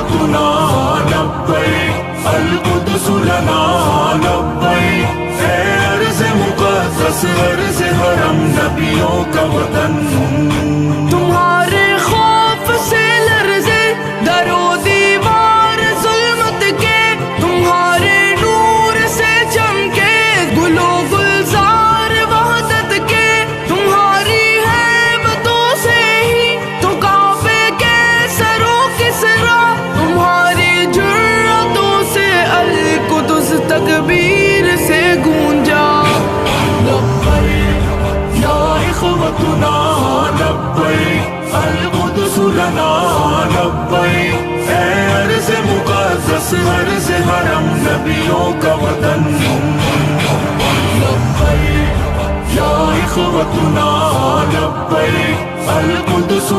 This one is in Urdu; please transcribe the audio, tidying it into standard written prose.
إخوتنا لبيك القدس لنا لبيك اے عرض مقدس عرض حرم نبیوں کا وطن تمہارے خوف سے لرزے در و دیوار ظلمت کے تمہارے نور سے چمکے گل و گلزار وحدت کے تمہاری ہیبتوں سے ہی تو کعبے کے سرو کسرا تمہاری جرأتوں سے القدس تکبیر سے گونجا لبيك يا إخوتنا لبيك القدس لنا لبيك اے عرض مقدس عرض حرم نبیوں کا وطن لبيك يا إخوتنا لبيك القدس